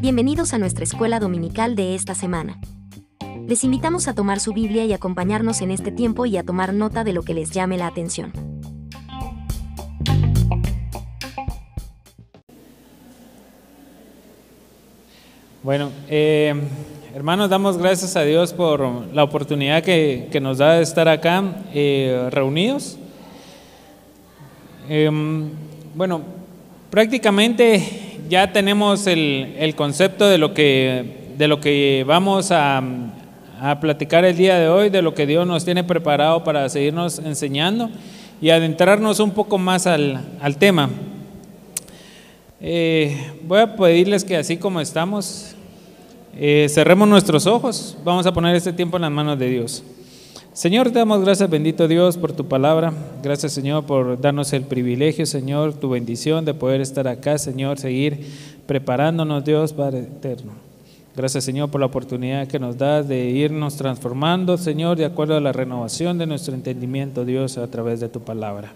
Bienvenidos a nuestra escuela dominical de esta semana. Les invitamos a tomar su Biblia y acompañarnos en este tiempo y a tomar nota de lo que les llame la atención. Bueno, hermanos, damos gracias a Dios por la oportunidad que nos da de estar acá reunidos. Bueno, prácticamente ya tenemos el concepto de lo que vamos a platicar el día de hoy, de lo que Dios nos tiene preparado para seguirnos enseñando y adentrarnos un poco más al tema. Voy a pedirles que así como estamos, cerremos nuestros ojos. Vamos a poner este tiempo en las manos de Dios. Señor, te damos gracias, bendito Dios, por tu palabra. Gracias, Señor, por darnos el privilegio, Señor, tu bendición de poder estar acá, Señor, seguir preparándonos, Dios, Padre eterno. Gracias, Señor, por la oportunidad que nos das de irnos transformando, Señor, de acuerdo a la renovación de nuestro entendimiento, Dios, a través de tu palabra.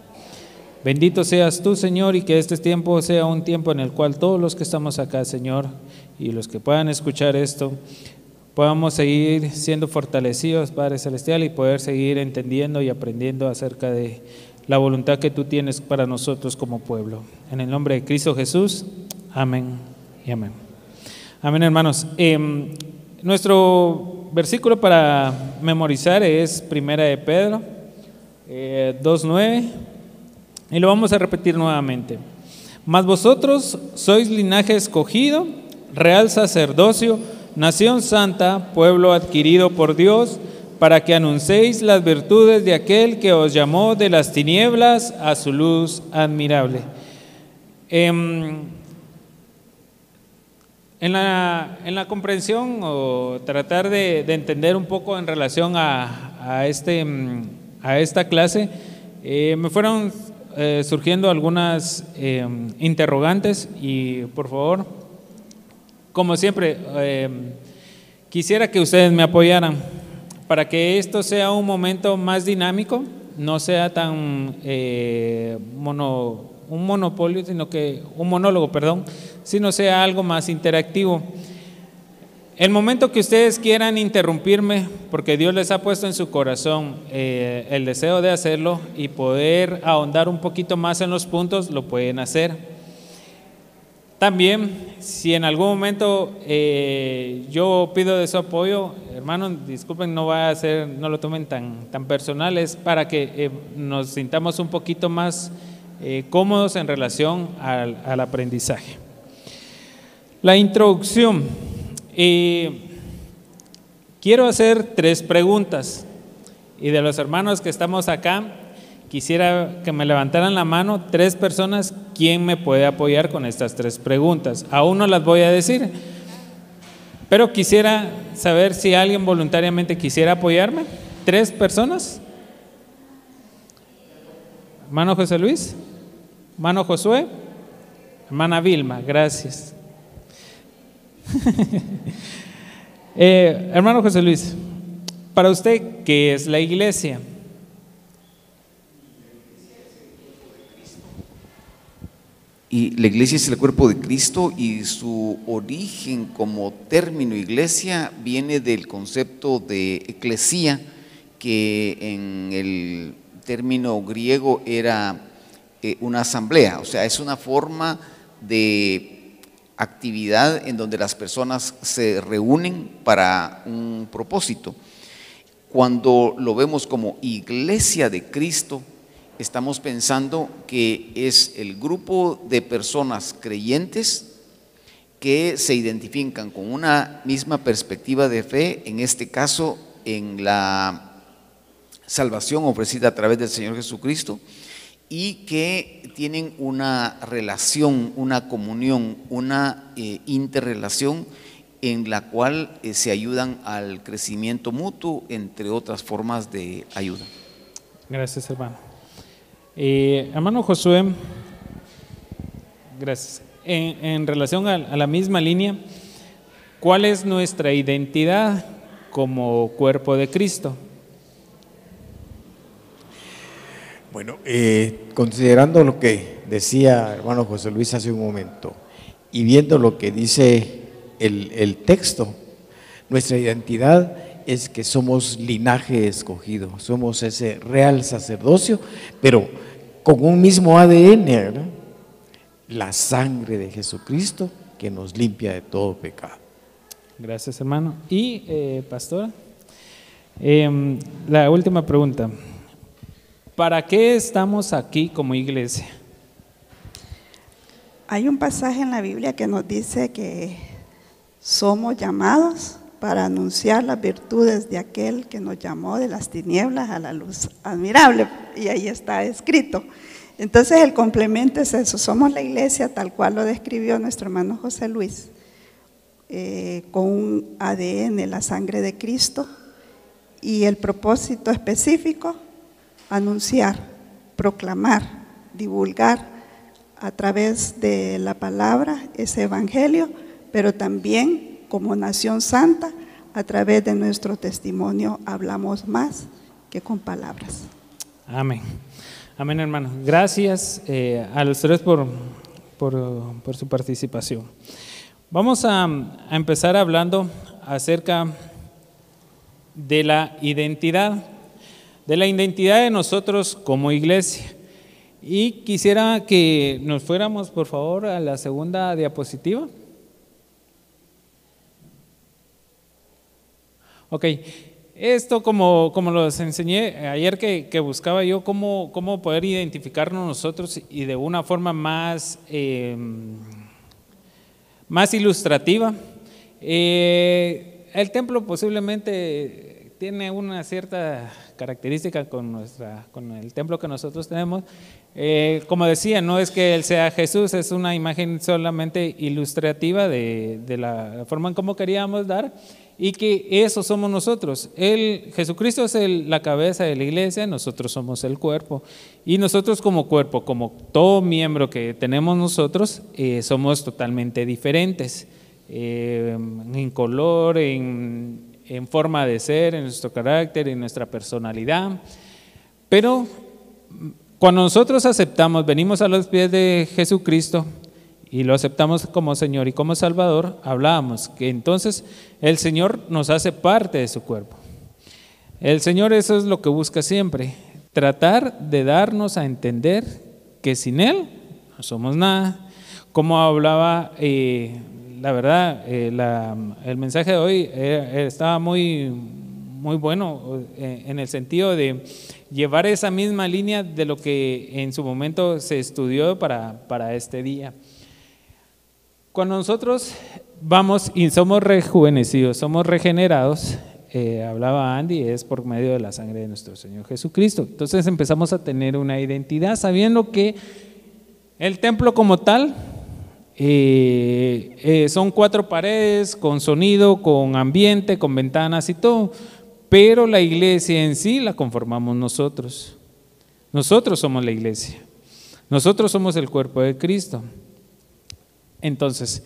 Bendito seas tú, Señor, y que este tiempo sea un tiempo en el cual todos los que estamos acá, Señor, y los que puedan escuchar esto, podamos seguir siendo fortalecidos, Padre Celestial, y poder seguir entendiendo y aprendiendo acerca de la voluntad que tú tienes para nosotros como pueblo. En el nombre de Cristo Jesús, amén y amén. Amén, hermanos. Nuestro versículo para memorizar es Primera de Pedro 2:9, y lo vamos a repetir nuevamente. Mas vosotros sois linaje escogido, real sacerdocio, nación santa, pueblo adquirido por Dios, para que anunciéis las virtudes de aquel que os llamó de las tinieblas a su luz admirable. En la comprensión o tratar de entender un poco en relación a esta clase, me fueron surgiendo algunas interrogantes y por favor, como siempre, quisiera que ustedes me apoyaran para que esto sea un momento más dinámico, no sea tan un monólogo, sino sea algo más interactivo. El momento que ustedes quieran interrumpirme, porque Dios les ha puesto en su corazón el deseo de hacerlo y poder ahondar un poquito más en los puntos, lo pueden hacer. También, si en algún momento yo pido de su apoyo, hermanos, disculpen, no lo tomen tan personales, para que nos sintamos un poquito más cómodos en relación al aprendizaje. La introducción. Quiero hacer 3 preguntas, y de los hermanos que estamos acá, quisiera que me levantaran la mano 3 personas. ¿Quién me puede apoyar con estas 3 preguntas? Aún no las voy a decir, pero quisiera saber si alguien voluntariamente quisiera apoyarme. 3 personas. Hermano José Luis, hermano Josué, hermana Vilma, gracias. Hermano José Luis, para usted, ¿qué es la iglesia? Y la iglesia es el cuerpo de Cristo, y su origen como término iglesia viene del concepto de eclesía, que en el término griego era una asamblea, o sea, es una forma de actividad en donde las personas se reúnen para un propósito. Cuando lo vemos como iglesia de Cristo, estamos pensando que es el grupo de personas creyentes que se identifican con una misma perspectiva de fe, en este caso en la salvación ofrecida a través del Señor Jesucristo, y que tienen una relación, una comunión, una interrelación en la cual se ayudan al crecimiento mutuo, entre otras formas de ayuda. Gracias, hermano. Hermano Josué, gracias. En relación a la misma línea, ¿cuál es nuestra identidad como cuerpo de Cristo? Bueno, considerando lo que decía hermano José Luis hace un momento, y viendo lo que dice el texto, nuestra identidad es que somos linaje escogido, somos ese real sacerdocio, pero con un mismo ADN, ¿verdad? La sangre de Jesucristo que nos limpia de todo pecado. Gracias, hermano. Y, pastora, la última pregunta. ¿Para qué estamos aquí como iglesia? Hay un pasaje en la Biblia que nos dice que somos llamados para anunciar las virtudes de aquel que nos llamó de las tinieblas a la luz admirable, y ahí está escrito. Entonces el complemento es eso, somos la iglesia tal cual lo describió nuestro hermano José Luis, con un ADN, la sangre de Cristo, y el propósito específico, anunciar, proclamar, divulgar a través de la palabra ese evangelio, pero también como nación santa, a través de nuestro testimonio hablamos más que con palabras. Amén. Amén, hermano. Gracias a los tres por su participación. Vamos a empezar hablando acerca de la identidad de nosotros como iglesia. Y quisiera que nos fuéramos, por favor, a la segunda diapositiva. Ok. Esto como los enseñé ayer que buscaba yo cómo poder identificarnos nosotros y de una forma más ilustrativa. El templo posiblemente tiene una cierta característica con el templo que nosotros tenemos. Como decía, no es que Él sea Jesús, es una imagen solamente ilustrativa de la forma en cómo queríamos dar. Y que eso somos nosotros. Jesucristo es la cabeza de la iglesia, nosotros somos el cuerpo. Y nosotros como cuerpo, como todo miembro que tenemos nosotros, somos totalmente diferentes. En color, en forma de ser, en nuestro carácter, en nuestra personalidad. Pero cuando nosotros aceptamos, venimos a los pies de Jesucristo, y lo aceptamos como Señor y como Salvador, hablábamos que entonces el Señor nos hace parte de su cuerpo. El Señor eso es lo que busca siempre, tratar de darnos a entender que sin Él no somos nada. Como hablaba, la verdad, el mensaje de hoy estaba muy bueno en el sentido de llevar esa misma línea de lo que en su momento se estudió para este día. Cuando nosotros vamos y somos rejuvenecidos, somos regenerados, hablaba Andy, es por medio de la sangre de nuestro Señor Jesucristo. Entonces empezamos a tener una identidad sabiendo que el templo como tal son 4 paredes con sonido, con ambiente, con ventanas y todo, pero la iglesia en sí la conformamos nosotros. Nosotros somos la iglesia, nosotros somos el cuerpo de Cristo. Entonces,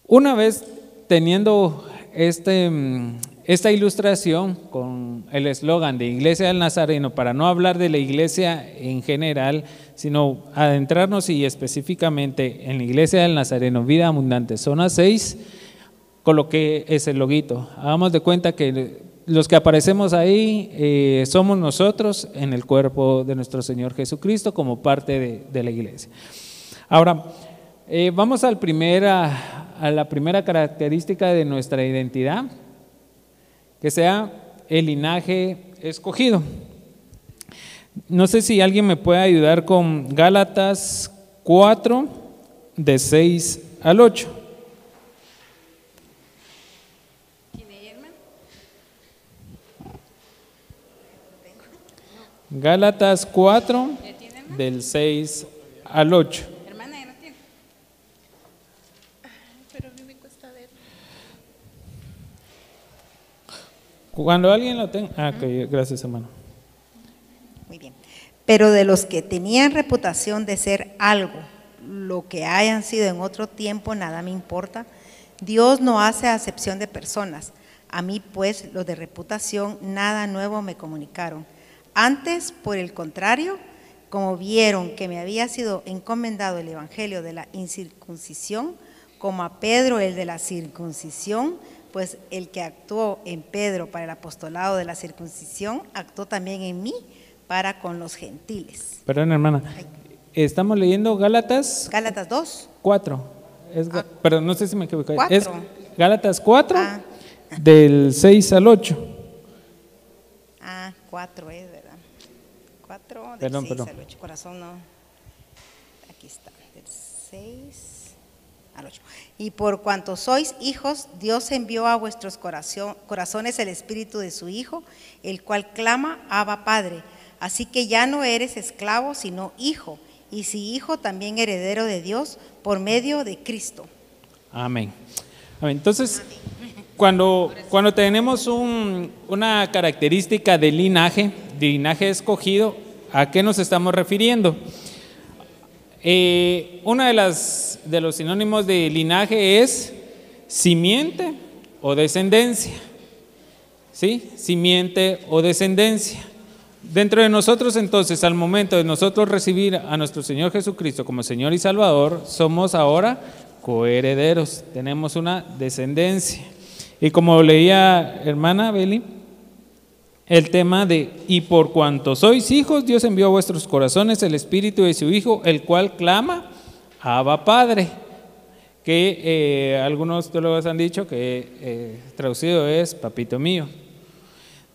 una vez teniendo esta ilustración con el eslogan de Iglesia del Nazareno, para no hablar de la iglesia en general, sino adentrarnos y específicamente en la Iglesia del Nazareno, Vida Abundante, zona 6, coloqué ese loguito. Hagamos de cuenta que los que aparecemos ahí somos nosotros en el cuerpo de nuestro Señor Jesucristo como parte de la iglesia. Ahora, vamos a la primera característica de nuestra identidad, que sea el linaje escogido. No sé si alguien me puede ayudar con Gálatas 4, de 6 al 8. Gálatas 4, del 6 al 8. Cuando alguien lo tenga. Okay, gracias, hermano. Muy bien. Pero de los que tenían reputación de ser algo, lo que hayan sido en otro tiempo, nada me importa. Dios no hace acepción de personas. A mí, pues, los de reputación, nada nuevo me comunicaron. Antes, por el contrario, como vieron que me había sido encomendado el evangelio de la incircuncisión, como a Pedro el de la circuncisión, pues el que actuó en Pedro para el apostolado de la circuncisión, actuó también en mí para con los gentiles. Perdón, hermana. Estamos leyendo Gálatas. Gálatas 2. 4. Perdón, no sé si me equivoqué. 4. Es Gálatas 4, del 6 al 8. 4 es, ¿verdad? 4 del Perdón, 6 perdón. al 8. Corazón no. Aquí está, del 6 al 8. Y por cuanto sois hijos, Dios envió a vuestros corazones el Espíritu de su Hijo, el cual clama, Abba Padre. Así que ya no eres esclavo, sino hijo. Y si hijo, también heredero de Dios por medio de Cristo. Amén. Amén. Entonces, cuando tenemos una característica de linaje escogido, ¿a qué nos estamos refiriendo? Uno de los sinónimos de linaje es simiente o descendencia. ¿Sí? Simiente o descendencia. Dentro de nosotros, entonces, al momento de nosotros recibir a nuestro Señor Jesucristo como Señor y Salvador, somos ahora coherederos, tenemos una descendencia. Y como leía hermana Beli, el tema de, y por cuanto sois hijos, Dios envió a vuestros corazones el Espíritu de su Hijo, el cual clama, Abba Padre, que algunos teólogos han dicho que traducido es papito mío.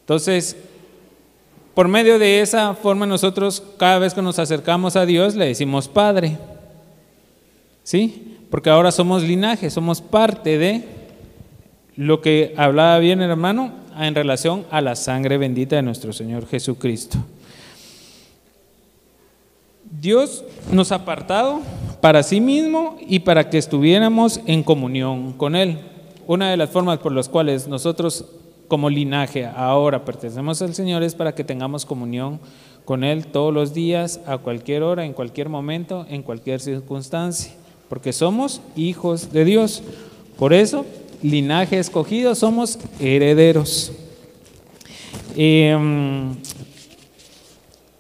Entonces, por medio de esa forma nosotros cada vez que nos acercamos a Dios le decimos Padre, ¿sí? Porque ahora somos linaje, somos parte de lo que hablaba bien el hermano en relación a la sangre bendita de nuestro Señor Jesucristo. Dios nos ha apartado para sí mismo y para que estuviéramos en comunión con Él. Una de las formas por las cuales nosotros como linaje ahora pertenecemos al Señor es para que tengamos comunión con Él todos los días, a cualquier hora, en cualquier momento, en cualquier circunstancia, porque somos hijos de Dios. Por eso, linaje escogido, somos herederos.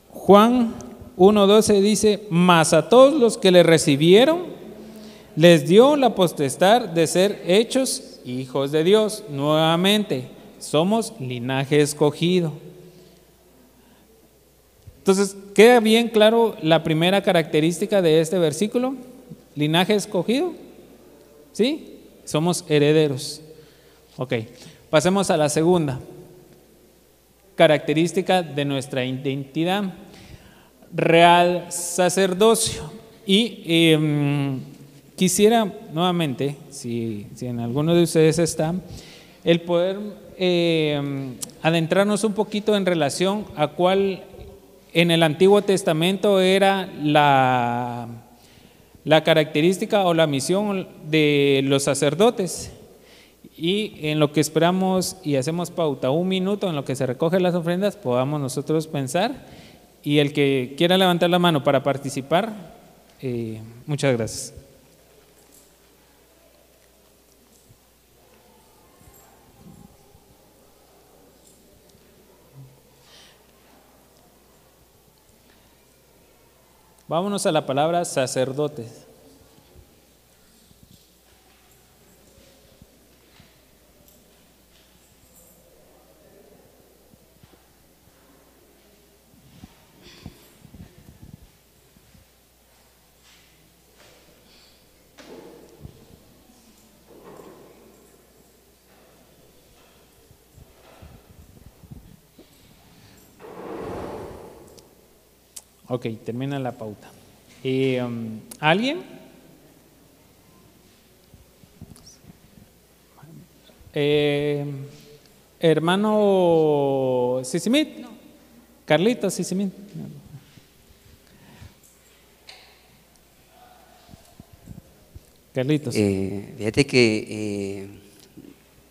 Juan 1:12 dice, mas a todos los que le recibieron, les dio la potestad de ser hechos hijos de Dios. Nuevamente, somos linaje escogido. Entonces, ¿queda bien claro la primera característica de este versículo? Linaje escogido, ¿sí? Somos herederos. Ok, pasemos a la segunda característica de nuestra identidad, real sacerdocio. Y quisiera nuevamente, si en alguno de ustedes está, el poder adentrarnos un poquito en relación a cuál en el Antiguo Testamento era la característica o la misión de los sacerdotes, y en lo que esperamos y hacemos pauta, un minuto en lo que se recogen las ofrendas, podamos nosotros pensar, y el que quiera levantar la mano para participar, muchas gracias. Vámonos a la palabra sacerdotes. Ok, termina la pauta. ¿Alguien? Hermano Sisimit. No. Carlitos Sisimit. No. Carlitos. Fíjate que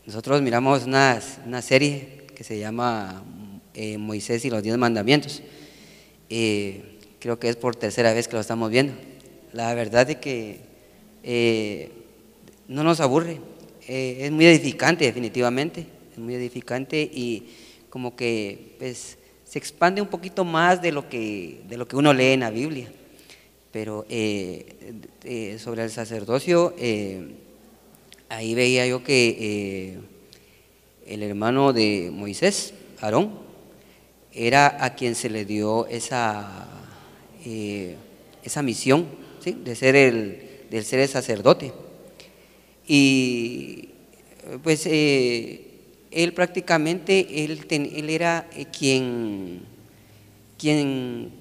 nosotros miramos una serie que se llama Moisés y los 10 mandamientos. Creo que es por tercera vez que lo estamos viendo. La verdad es que no nos aburre, es muy edificante definitivamente, es muy edificante, y como que pues se expande un poquito más de lo que uno lee en la Biblia. Pero sobre el sacerdocio, ahí veía yo que el hermano de Moisés, Aarón, era a quien se le dio esa misión, ¿sí?, de ser el sacerdote. Y pues él prácticamente, él era quien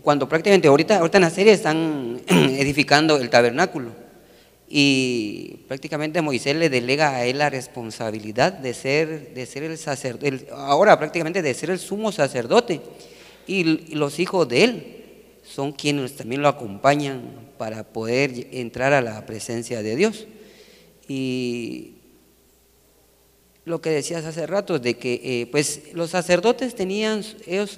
cuando prácticamente ahorita en la serie están edificando el tabernáculo, y prácticamente Moisés le delega a él la responsabilidad de ser el sacerdote, ahora prácticamente de ser el sumo sacerdote, y los hijos de él son quienes también lo acompañan para poder entrar a la presencia de Dios. Y lo que decías hace rato, de que pues los sacerdotes ellos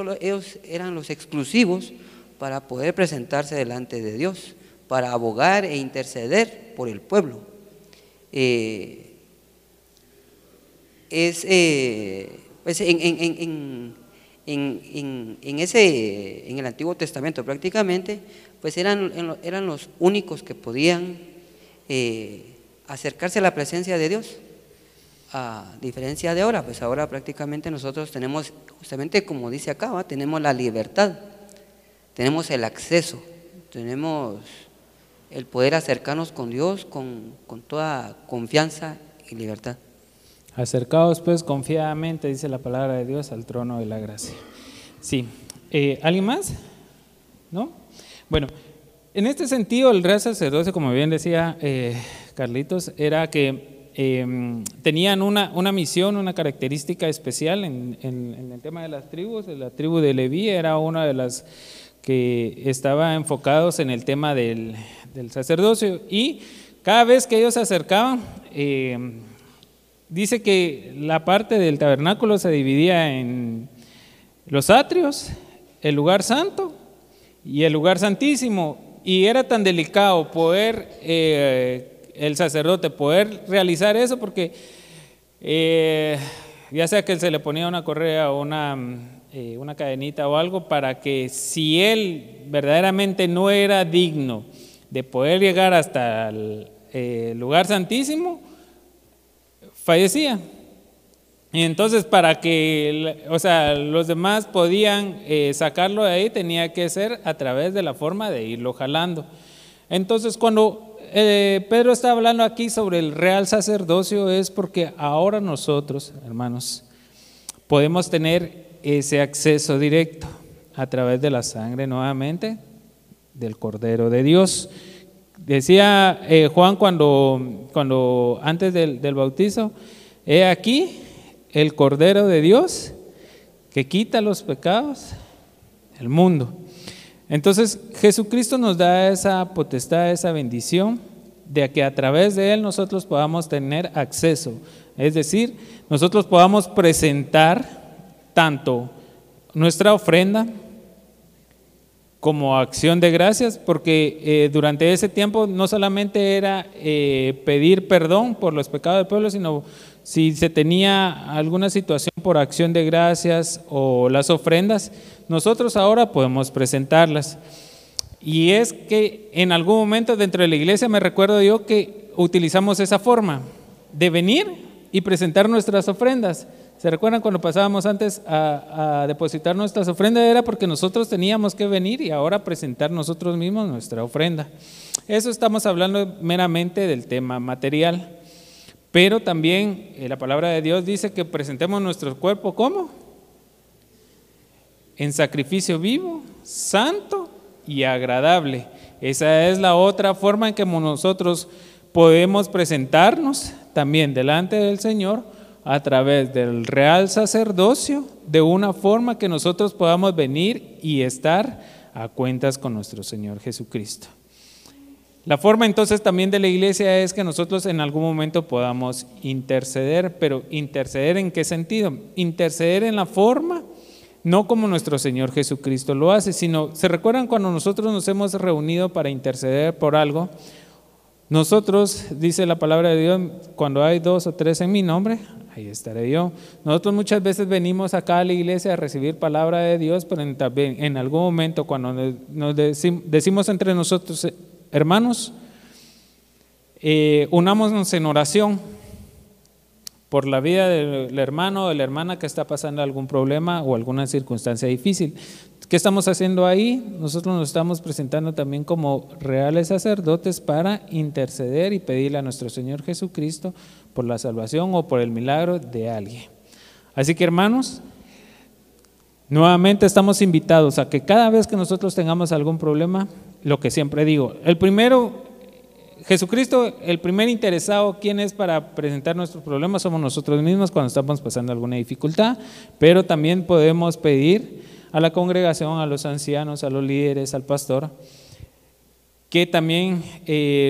eran los exclusivos para poder presentarse delante de Dios, para abogar e interceder por el pueblo. Pues en el Antiguo Testamento prácticamente, pues eran los únicos que podían acercarse a la presencia de Dios. A diferencia de ahora, pues ahora prácticamente nosotros tenemos, justamente como dice acá, ¿va?, tenemos la libertad, tenemos el acceso, tenemos el poder acercarnos con Dios con toda confianza y libertad. Acercaos pues confiadamente, dice la palabra de Dios, al trono de la gracia. Sí. ¿Alguien más? ¿No? Bueno, en este sentido el real sacerdocio, como bien decía Carlitos, era que tenían una misión, una característica especial en el tema de las tribus. La tribu de Leví era una de las que estaba enfocados en el tema del sacerdocio, y cada vez que ellos se acercaban, dice que la parte del tabernáculo se dividía en los atrios, el lugar santo y el lugar santísimo, y era tan delicado poder el sacerdote poder realizar eso, porque ya sea que se le ponía una correa o una cadenita o algo, para que si él verdaderamente no era digno de poder llegar hasta el lugar santísimo, fallecía. Y entonces para que, o sea, los demás podían sacarlo de ahí, tenía que ser a través de la forma de irlo jalando. Entonces cuando Pedro está hablando aquí sobre el real sacerdocio, es porque ahora nosotros, hermanos, podemos tener ese acceso directo a través de la sangre, nuevamente, del Cordero de Dios. Decía Juan cuando antes del bautizo: he aquí el Cordero de Dios que quita los pecados del mundo. Entonces Jesucristo nos da esa potestad, esa bendición de que a través de Él nosotros podamos tener acceso, es decir, nosotros podamos presentar tanto nuestra ofrenda como acción de gracias, porque durante ese tiempo no solamente era pedir perdón por los pecados del pueblo, sino si se tenía alguna situación por acción de gracias o las ofrendas, nosotros ahora podemos presentarlas. Y es que en algún momento dentro de la iglesia me recuerdo yo que utilizamos esa forma de venir y presentar nuestras ofrendas. ¿Se recuerdan cuando pasábamos antes a depositar nuestras ofrendas? Era porque nosotros teníamos que venir y ahora presentar nosotros mismos nuestra ofrenda. Eso estamos hablando meramente del tema material. Pero también la palabra de Dios dice que presentemos nuestro cuerpo ¿cómo? En sacrificio vivo, santo y agradable. Esa es la otra forma en que nosotros podemos presentarnos también delante del Señor, a través del real sacerdocio, de una forma que nosotros podamos venir y estar a cuentas con nuestro Señor Jesucristo. La forma entonces también de la iglesia es que nosotros en algún momento podamos interceder, pero ¿interceder en qué sentido? Interceder en la forma, no como nuestro Señor Jesucristo lo hace, sino, ¿se recuerdan cuando nosotros nos hemos reunido para interceder por algo? Nosotros, dice la palabra de Dios, cuando hay 2 o 3 en mi nombre, ahí estaré yo. Nosotros muchas veces venimos acá a la iglesia a recibir palabra de Dios, pero también en algún momento cuando nos decimos entre nosotros, hermanos, unámonos en oración por la vida del hermano o de la hermana que está pasando algún problema o alguna circunstancia difícil. ¿Qué estamos haciendo ahí? Nosotros nos estamos presentando también como reales sacerdotes para interceder y pedirle a nuestro Señor Jesucristo por la salvación o por el milagro de alguien. Así que, hermanos, nuevamente estamos invitados a que cada vez que nosotros tengamos algún problema, lo que siempre digo, Jesucristo, el primer interesado, ¿quién es para presentar nuestros problemas? Somos nosotros mismos cuando estamos pasando alguna dificultad, pero también podemos pedir a la congregación, a los ancianos, a los líderes, al pastor, que también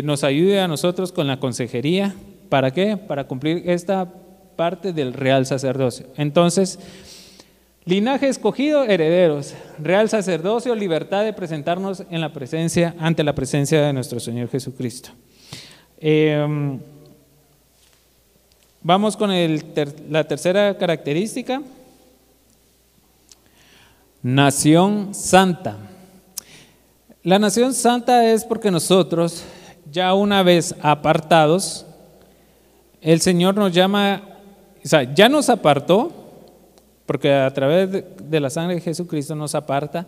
nos ayude a nosotros con la consejería. ¿Para qué? Para cumplir esta parte del real sacerdocio. Entonces, linaje escogido, herederos, real sacerdocio, libertad de presentarnos en la presencia, ante la presencia de nuestro Señor Jesucristo. Vamos con la tercera característica. Nación santa. La nación santa es porque nosotros, ya una vez apartados, el Señor nos llama, o sea, ya nos apartó, porque a través de la sangre de Jesucristo nos aparta,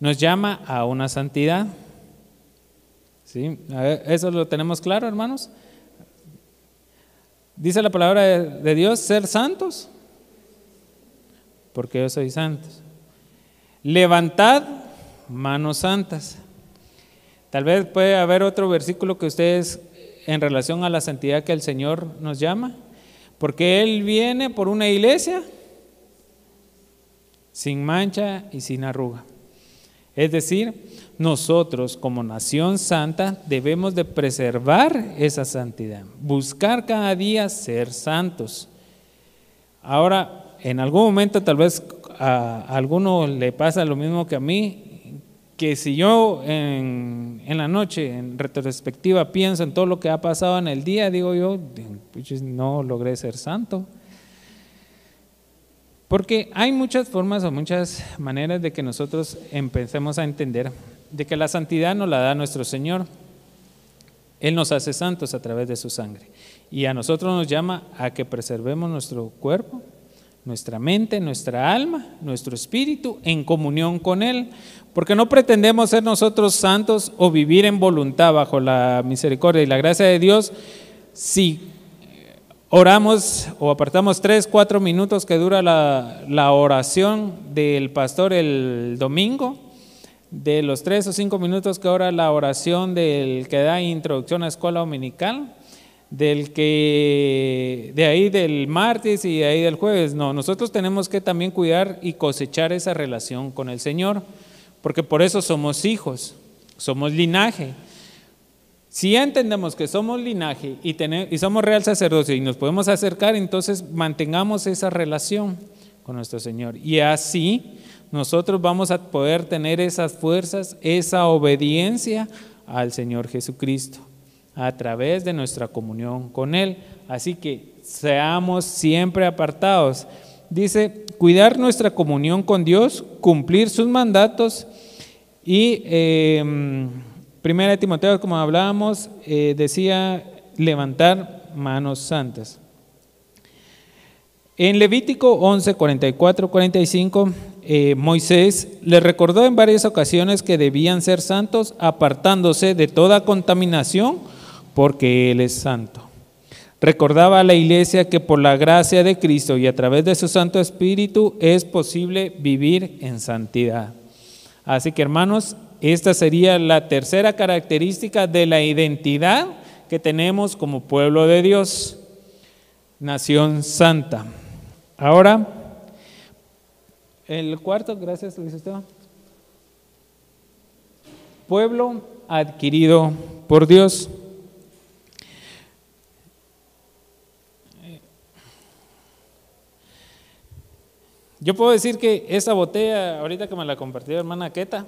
nos llama a una santidad. ¿Sí? ¿Eso lo tenemos claro, hermanos? Dice la palabra de Dios, ser santos, porque yo soy santos. Levantad manos santas. Tal vez puede haber otro versículo que ustedes, en relación a la santidad que el Señor nos llama, porque Él viene por una iglesia sin mancha y sin arruga. Es decir, nosotros como nación santa debemos de preservar esa santidad, buscar cada día ser santos. Ahora, en algún momento tal vez a alguno le pasa lo mismo que a mí, que si yo en la noche, en retrospectiva, pienso en todo lo que ha pasado en el día, digo yo, no logré ser santo. Porque hay muchas formas o muchas maneras de que nosotros empecemos a entender de que la santidad nos la da nuestro Señor. Él nos hace santos a través de su sangre. Y a nosotros nos llama a que preservemos nuestro cuerpo, nuestra mente, nuestra alma, nuestro espíritu en comunión con Él, porque no pretendemos ser nosotros santos o vivir en voluntad bajo la misericordia y la gracia de Dios si oramos o apartamos 3-4 minutos que dura la oración del pastor el domingo, de los 3 o 5 minutos que ora la oración del que da introducción a escuela dominical, de ahí del martes y de ahí del jueves. No, nosotros tenemos que también cuidar y cosechar esa relación con el Señor, porque por eso somos hijos, somos linaje. Si ya entendemos que somos linaje y somos real sacerdocio y nos podemos acercar, entonces mantengamos esa relación con nuestro Señor. Y así nosotros vamos a poder tener esas fuerzas, esa obediencia al Señor Jesucristo a través de nuestra comunión con Él. Así que seamos siempre apartados. Dice, cuidar nuestra comunión con Dios, cumplir sus mandatos y Primera de Timoteo, como hablábamos, decía levantar manos santas. En Levítico 11, 44, 45, Moisés les recordó en varias ocasiones que debían ser santos, apartándose de toda contaminación, porque Él es santo. Recordaba a la iglesia que por la gracia de Cristo y a través de su Santo Espíritu es posible vivir en santidad. Así que, hermanos, esta sería la tercera característica de la identidad que tenemos como pueblo de Dios, nación santa. Ahora, el cuarto, gracias Luis Esteban. Pueblo adquirido por Dios. Yo puedo decir que esa botella, ahorita que me la compartió hermana Queta,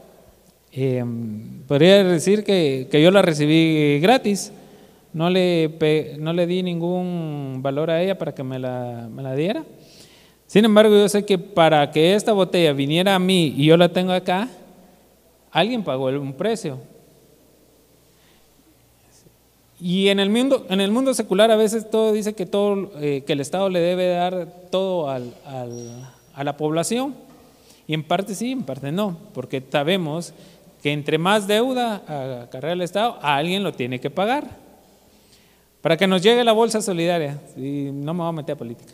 podría decir que yo la recibí gratis, no le di ningún valor a ella para que me la diera. Sin embargo, yo sé que para que esta botella viniera a mí y yo la tengo acá, alguien pagó un precio. Y en el mundo secular a veces todo dice que el Estado le debe dar todo a la población. Y en parte sí, en parte no, porque sabemos que entre más deuda acarrea el Estado, a alguien lo tiene que pagar. Para que nos llegue la bolsa solidaria, y no me voy a meter a política,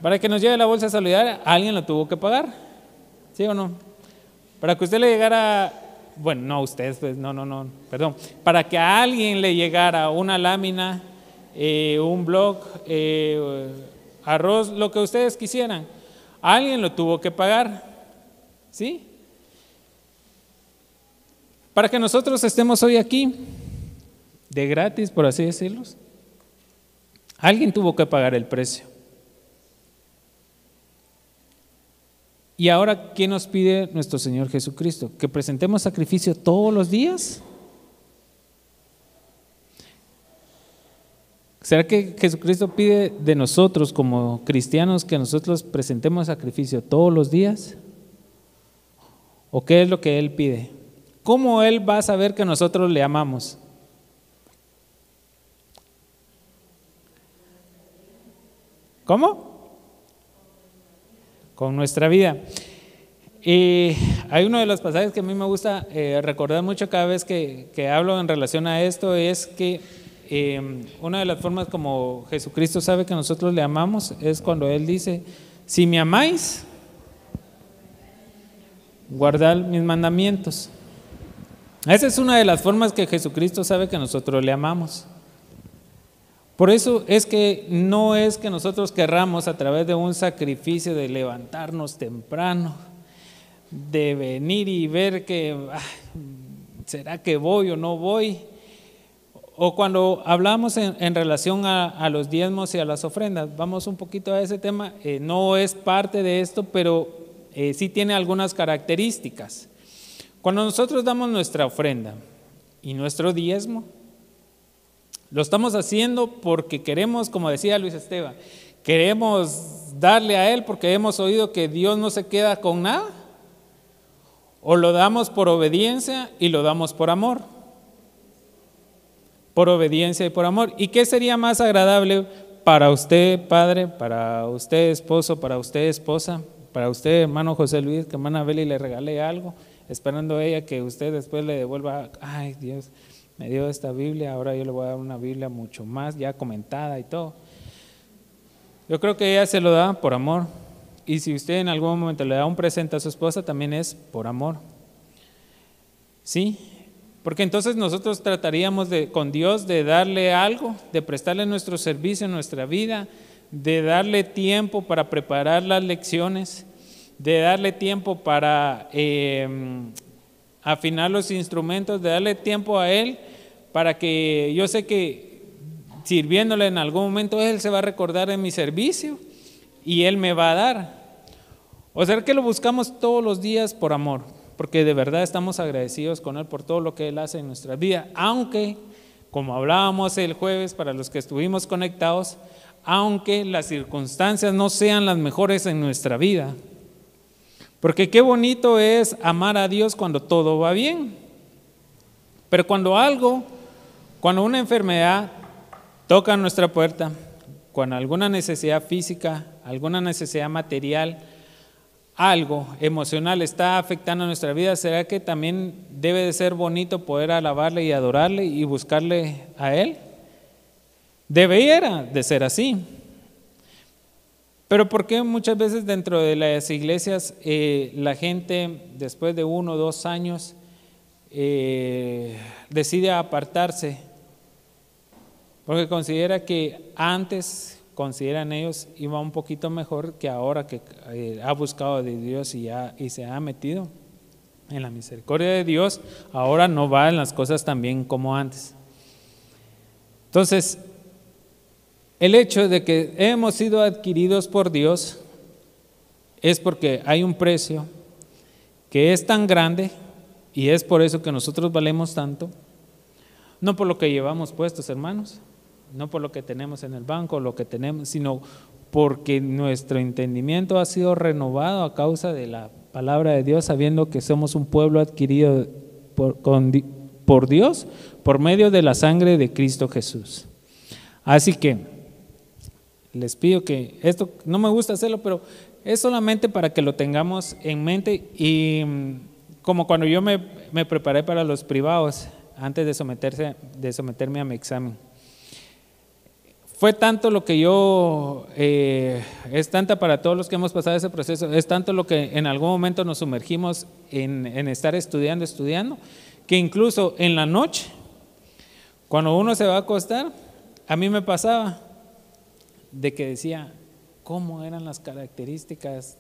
para que nos llegue la bolsa solidaria, alguien lo tuvo que pagar, ¿sí o no? Para que usted le llegara, bueno, no a usted, pues, no, perdón, para que a alguien le llegara una lámina, un blog, arroz, lo que ustedes quisieran, alguien lo tuvo que pagar, ¿sí? Para que nosotros estemos hoy aquí, de gratis, por así decirlo, alguien tuvo que pagar el precio. Y ahora, ¿qué nos pide nuestro Señor Jesucristo? ¿Que presentemos sacrificio todos los días? ¿Será que Jesucristo pide de nosotros como cristianos que nosotros presentemos sacrificio todos los días? ¿O qué es lo que Él pide? ¿Cómo Él va a saber que nosotros le amamos? ¿Cómo? Con nuestra vida. Hay uno de los pasajes que a mí me gusta recordar mucho cada vez que hablo en relación a esto, es que una de las formas como Jesucristo sabe que nosotros le amamos es cuando Él dice: si me amáis, guardad mis mandamientos. Esa es una de las formas que Jesucristo sabe que nosotros le amamos. Por eso es que no es que nosotros querramos a través de un sacrificio de levantarnos temprano, de venir y ver que ¿será que voy o no voy? O cuando hablamos en relación a los diezmos y a las ofrendas, vamos un poquito a ese tema, no es parte de esto, pero sí tiene algunas características. Cuando nosotros damos nuestra ofrenda y nuestro diezmo, lo estamos haciendo porque queremos, como decía Luis Esteban, queremos darle a Él porque hemos oído que Dios no se queda con nada, o lo damos por obediencia y lo damos por amor. Por obediencia y por amor. ¿Y qué sería más agradable para usted, padre, para usted, esposo, para usted, esposa, para usted, hermano José Luis, que hermana Beli le regale algo, esperando a ella que usted después le devuelva: ay, Dios me dio esta Biblia, ahora yo le voy a dar una Biblia mucho más ya comentada y todo? Yo creo que ella se lo da por amor. Y si usted en algún momento le da un presente a su esposa, también es por amor. ¿Sí? Porque entonces nosotros trataríamos con Dios de darle algo, de prestarle nuestro servicio en nuestra vida, de darle tiempo para preparar las lecciones, de darle tiempo para afinar los instrumentos, de darle tiempo a Él para que yo sé que sirviéndole en algún momento Él se va a recordar de mi servicio y Él me va a dar. O sea que lo buscamos todos los días por amor, porque de verdad estamos agradecidos con Él por todo lo que Él hace en nuestra vida, aunque, como hablábamos el jueves para los que estuvimos conectados, aunque las circunstancias no sean las mejores en nuestra vida. Porque qué bonito es amar a Dios cuando todo va bien, pero cuando una enfermedad toca nuestra puerta, cuando alguna necesidad física, alguna necesidad material, algo emocional está afectando nuestra vida, ¿será que también debe de ser bonito poder alabarle y adorarle y buscarle a Él? Debería de ser así. Pero ¿por qué muchas veces dentro de las iglesias la gente después de 1 o 2 años decide apartarse? Porque considera que antes, consideran ellos, iba un poquito mejor que ahora que ha buscado de Dios y se ha metido en la misericordia de Dios, ahora no va en las cosas tan bien como antes. Entonces, el hecho de que hemos sido adquiridos por Dios es porque hay un precio que es tan grande y es por eso que nosotros valemos tanto, No por lo que llevamos puestos, hermanos, no por lo que tenemos en el banco, lo que tenemos, sino porque nuestro entendimiento ha sido renovado a causa de la palabra de Dios, sabiendo que somos un pueblo adquirido por Dios por medio de la sangre de Cristo Jesús. Así que les pido que esto, no me gusta hacerlo, pero es solamente para que lo tengamos en mente, y como cuando yo me preparé para los privados antes de someterme a mi examen. Fue tanto lo que es tanta para todos los que hemos pasado ese proceso, es tanto lo que en algún momento nos sumergimos en estar estudiando, que incluso en la noche, cuando uno se va a acostar, a mí me pasaba de que decía, ¿cómo eran las características?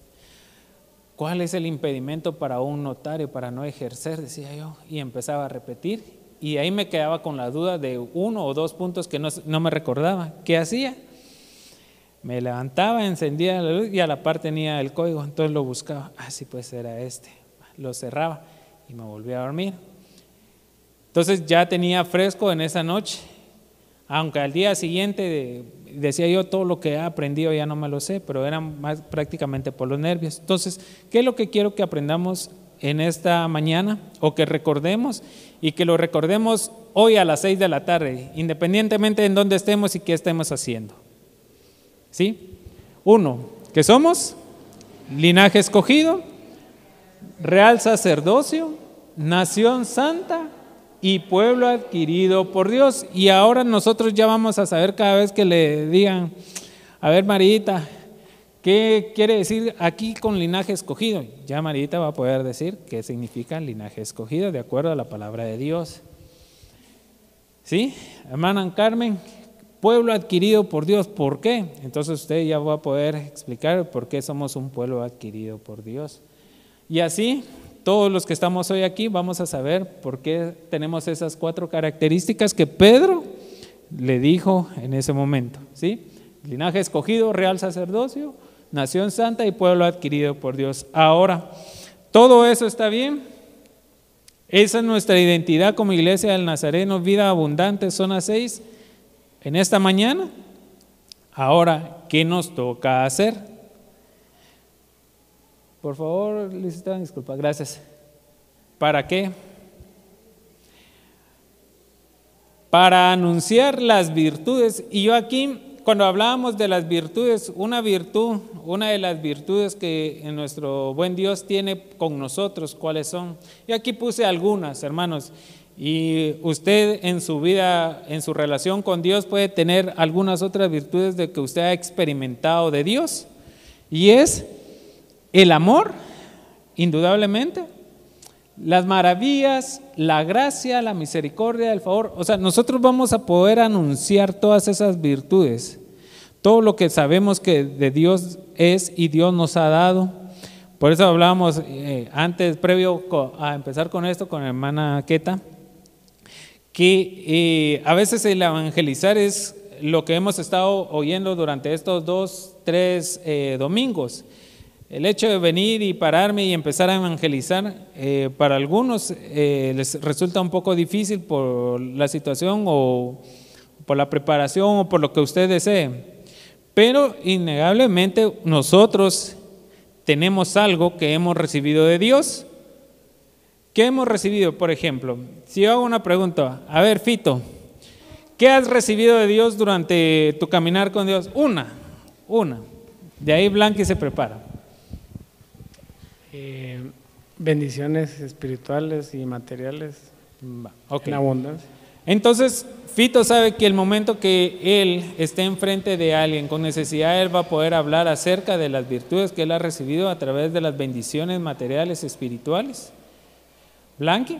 ¿Cuál es el impedimento para un notario para no ejercer? Decía yo, y empezaba a repetir. Y ahí me quedaba con la duda de 1 o 2 puntos que no me recordaba. ¿Qué hacía? Me levantaba, encendía la luz y a la par tenía el código, entonces lo buscaba. Sí, pues era este. Lo cerraba y me volvía a dormir. Entonces ya tenía fresco en esa noche, aunque al día siguiente decía yo, todo lo que he aprendido ya no me lo sé, pero era más prácticamente por los nervios. Entonces, ¿qué es lo que quiero que aprendamos en esta mañana, o que recordemos, y que lo recordemos hoy a las 6 de la tarde, independientemente en dónde estemos y qué estemos haciendo? ¿Sí? 1, que somos linaje escogido, real sacerdocio, nación santa y pueblo adquirido por Dios. Y ahora nosotros ya vamos a saber, cada vez que le digan, a ver, Marita, ¿qué quiere decir aquí con linaje escogido? Ya Marita va a poder decir qué significa linaje escogido de acuerdo a la palabra de Dios. ¿Sí? Hermana Carmen, pueblo adquirido por Dios, ¿por qué? Entonces usted ya va a poder explicar por qué somos un pueblo adquirido por Dios. Y así, todos los que estamos hoy aquí vamos a saber por qué tenemos esas 4 características que Pedro le dijo en ese momento. ¿Sí? Linaje escogido, real sacerdocio, nación santa y pueblo adquirido por Dios. Ahora, ¿todo eso está bien? Esa es nuestra identidad como Iglesia del Nazareno, Vida Abundante, zona 6, en esta mañana. Ahora, ¿qué nos toca hacer? Por favor, Lisita, disculpa, gracias. ¿Para qué? Para anunciar las virtudes. Y yo aquí, cuando hablábamos de las virtudes, una de las virtudes que nuestro buen Dios tiene con nosotros, ¿cuáles son? Yo aquí puse algunas, hermanos, y usted en su vida, en su relación con Dios, puede tener algunas otras virtudes de que usted ha experimentado de Dios, y es el amor, indudablemente, las maravillas, la gracia, la misericordia, el favor. O sea, nosotros vamos a poder anunciar todas esas virtudes, todo lo que sabemos que de Dios es y Dios nos ha dado. Por eso hablábamos antes, previo a empezar con esto, con la hermana Queta, que a veces el evangelizar es lo que hemos estado oyendo durante estos 2, 3 domingos. El hecho de venir y pararme y empezar a evangelizar, para algunos les resulta un poco difícil por la situación o por la preparación o por lo que usted desee. Pero innegablemente nosotros tenemos algo que hemos recibido de Dios. ¿Qué hemos recibido? Por ejemplo, si yo hago una pregunta, a ver, Fito, ¿qué has recibido de Dios durante tu caminar con Dios? Una. De ahí Blanqui se prepara. Bendiciones espirituales y materiales en abundancia. Entonces, Fito sabe que el momento que él esté enfrente de alguien con necesidad, él va a poder hablar acerca de las virtudes que él ha recibido a través de las bendiciones materiales espirituales. Blanqui.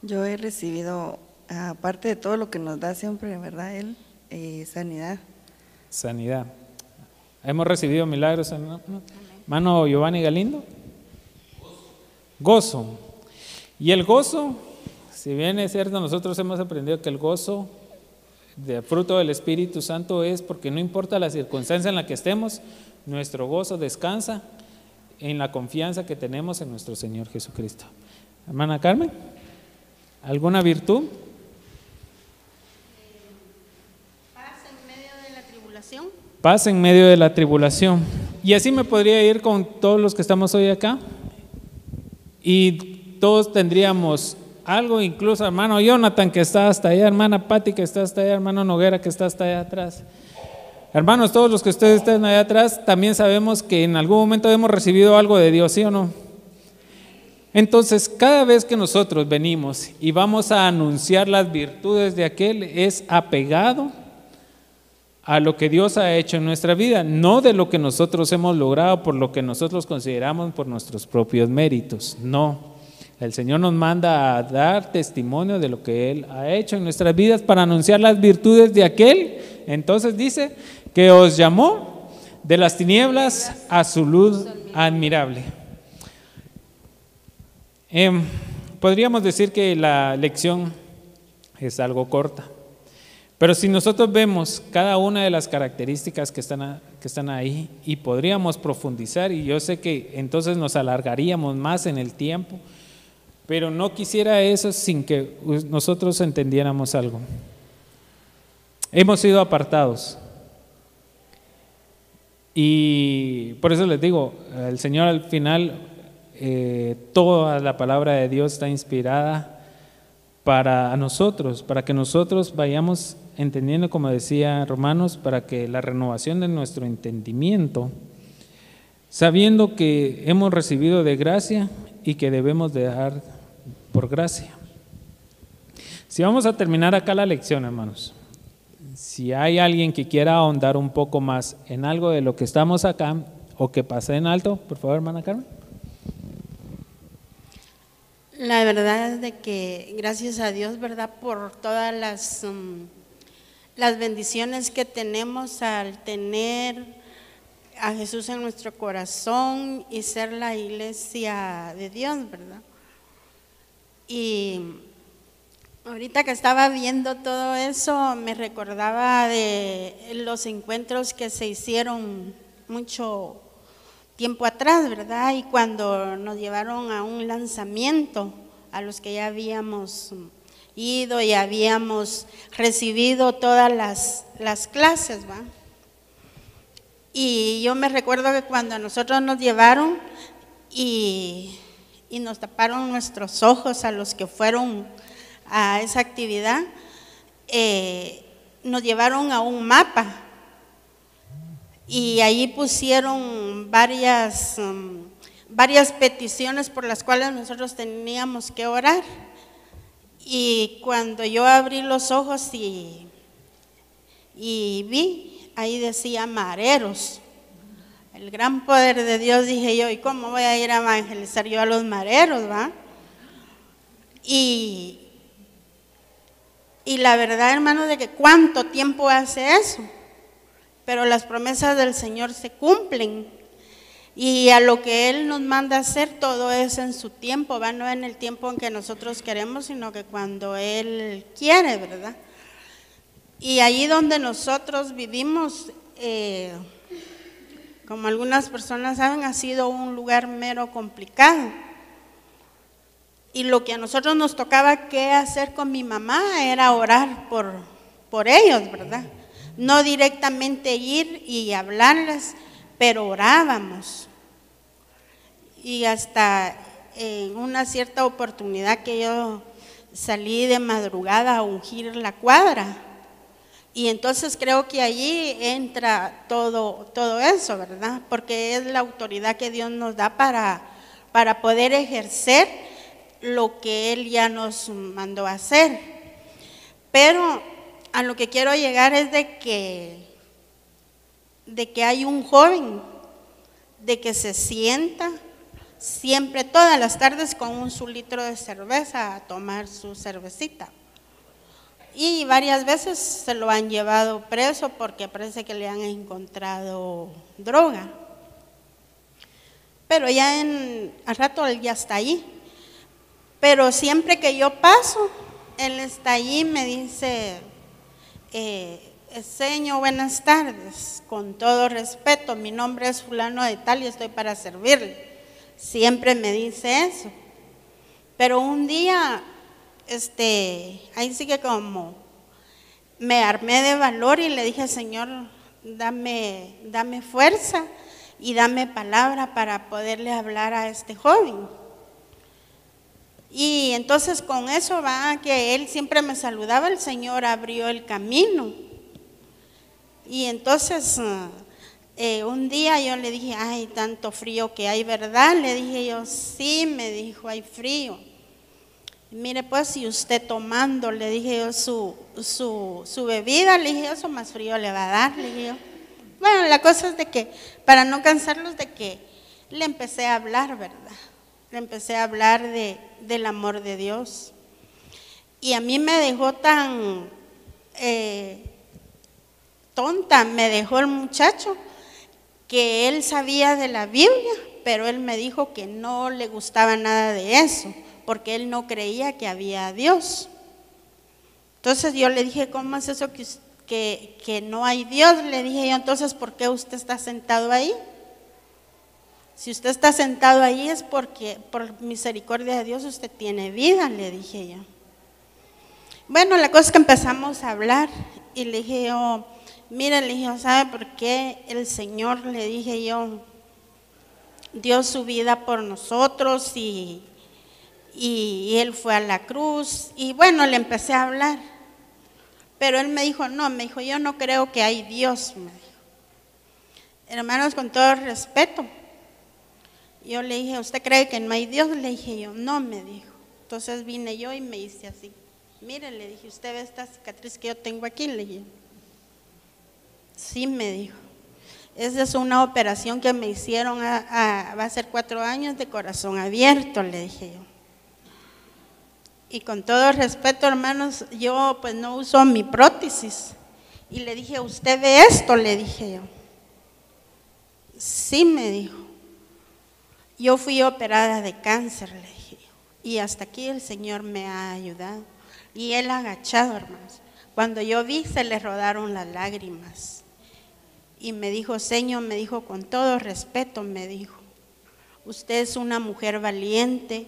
Yo he recibido, aparte de todo lo que nos da siempre, ¿verdad? Él, sanidad. Sanidad. Hemos recibido milagros, hermano Giovanni Galindo. Gozo. Y el gozo, si bien es cierto, nosotros hemos aprendido que el gozo de fruto del Espíritu Santo es porque no importa la circunstancia en la que estemos, nuestro gozo descansa en la confianza que tenemos en nuestro Señor Jesucristo. Hermana Carmen. ¿Alguna virtud? Paz en medio de la tribulación. Paz en medio de la tribulación. Y así me podría ir con todos los que estamos hoy acá. Y todos tendríamos algo, incluso hermano Jonathan que está hasta allá, hermana Patti que está hasta allá, hermano Noguera que está hasta allá atrás. Hermanos, todos los que ustedes están allá atrás, también sabemos que en algún momento hemos recibido algo de Dios, ¿sí o no? Entonces, cada vez que nosotros venimos y vamos a anunciar las virtudes de aquel, es apegado a lo que Dios ha hecho en nuestra vida, no de lo que nosotros hemos logrado por lo que nosotros consideramos por nuestros propios méritos, no. El Señor nos manda a dar testimonio de lo que Él ha hecho en nuestras vidas para anunciar las virtudes de aquel. Entonces dice que os llamó de las tinieblas a su luz admirable. Podríamos decir que la lección es algo corta, pero si nosotros vemos cada una de las características que están ahí y podríamos profundizar, y yo sé que entonces nos alargaríamos más en el tiempo, pero no quisiera eso sin que nosotros entendiéramos algo. Hemos sido apartados. Y por eso les digo, el Señor al final, toda la palabra de Dios está inspirada para nosotros, para que nosotros vayamos entendiendo, como decía Romanos, para que la renovación de nuestro entendimiento, sabiendo que hemos recibido de gracia y que debemos de dar por gracia. Si vamos a terminar acá la lección, hermanos, si hay alguien que quiera ahondar un poco más en algo de lo que estamos acá o que pase en alto, por favor, hermana Carmen. La verdad es de que gracias a Dios, ¿verdad?, por todas las bendiciones que tenemos al tener a Jesús en nuestro corazón y ser la iglesia de Dios, ¿verdad? Y ahorita que estaba viendo todo eso, me recordaba de los encuentros que se hicieron mucho tiempo atrás, ¿verdad? Y cuando nos llevaron a un lanzamiento, a los que ya habíamos ido y habíamos recibido todas las clases, ¿va? Y yo me recuerdo que cuando a nosotros nos llevaron y nos taparon nuestros ojos a los que fueron a esa actividad, nos llevaron a un mapa y ahí pusieron varias peticiones por las cuales nosotros teníamos que orar. Y cuando yo abrí los ojos y vi, ahí decía mareros. El gran poder de Dios, dije yo, ¿y cómo voy a ir a evangelizar yo a los mareros, va? Y la verdad, hermano, de que cuánto tiempo hace eso, pero las promesas del Señor se cumplen. Y a lo que Él nos manda hacer, todo es en su tiempo, va, no en el tiempo en que nosotros queremos, sino que cuando Él quiere, ¿verdad? Y allí donde nosotros vivimos, como algunas personas saben, ha sido un lugar mero complicado. Y lo que a nosotros nos tocaba que hacer con mi mamá era orar por ellos, ¿verdad? No directamente ir y hablarles, pero orábamos. Y hasta en una cierta oportunidad que yo salí de madrugada a ungir la cuadra. Y entonces creo que allí entra todo eso, ¿verdad? Porque es la autoridad que Dios nos da para poder ejercer lo que Él ya nos mandó a hacer. Pero a lo que quiero llegar es de que hay un joven, de que se sienta siempre, todas las tardes, con su litro de cerveza a tomar su cervecita. Y varias veces se lo han llevado preso porque parece que le han encontrado droga. Pero ya al rato él ya está allí. Pero siempre que yo paso, él está allí y me dice, señor, buenas tardes, con todo respeto, mi nombre es fulano de tal y estoy para servirle. Siempre me dice eso. Pero un día ahí sí que como me armé de valor y le dije, Señor, dame fuerza y dame palabra para poderle hablar a este joven. Y entonces con eso que él siempre me saludaba, el Señor abrió el camino. Y entonces un día yo le dije, ay, tanto frío que hay, ¿verdad? Le dije yo, sí, me dijo, hay frío. Mire pues, si usted tomando, le dije yo, su bebida, le dije yo, eso más frío le va a dar, le dije yo. Bueno, la cosa es de que, para no cansarlos, de que le empecé a hablar, ¿verdad? Le empecé a hablar del amor de Dios. Y a mí me dejó tan tonta, me dejó el muchacho, que él sabía de la Biblia, pero él me dijo que no le gustaba nada de eso, porque él no creía que había Dios. Entonces yo le dije, ¿cómo es eso que no hay Dios? Le dije yo, entonces, ¿por qué usted está sentado ahí? Si usted está sentado ahí es porque por misericordia de Dios usted tiene vida, le dije yo. Bueno, la cosa es que empezamos a hablar y le dije yo, mire, le dije yo, ¿sabe por qué el Señor, le dije yo, dio su vida por nosotros y Él fue a la cruz? Y bueno, le empecé a hablar. Pero él me dijo, no, me dijo, yo no creo que hay Dios, me dijo. Hermanos, con todo respeto, yo le dije, ¿usted cree que no hay Dios? Le dije yo, no, me dijo. Entonces vine yo y me hice así. Mire, le dije, ¿usted ve esta cicatriz que yo tengo aquí? Le dije, sí, me dijo. Esa es una operación que me hicieron, va a ser 4 años de corazón abierto, le dije yo. Y con todo respeto, hermanos, yo pues no uso mi prótesis. Y le dije, ¿usted ve esto? Le dije yo. Sí, me dijo. Yo fui operada de cáncer, le dije yo. Y hasta aquí el Señor me ha ayudado. Y él agachado, hermanos. Cuando yo vi, se le rodaron las lágrimas. Y me dijo, Señor, me dijo, con todo respeto, me dijo, usted es una mujer valiente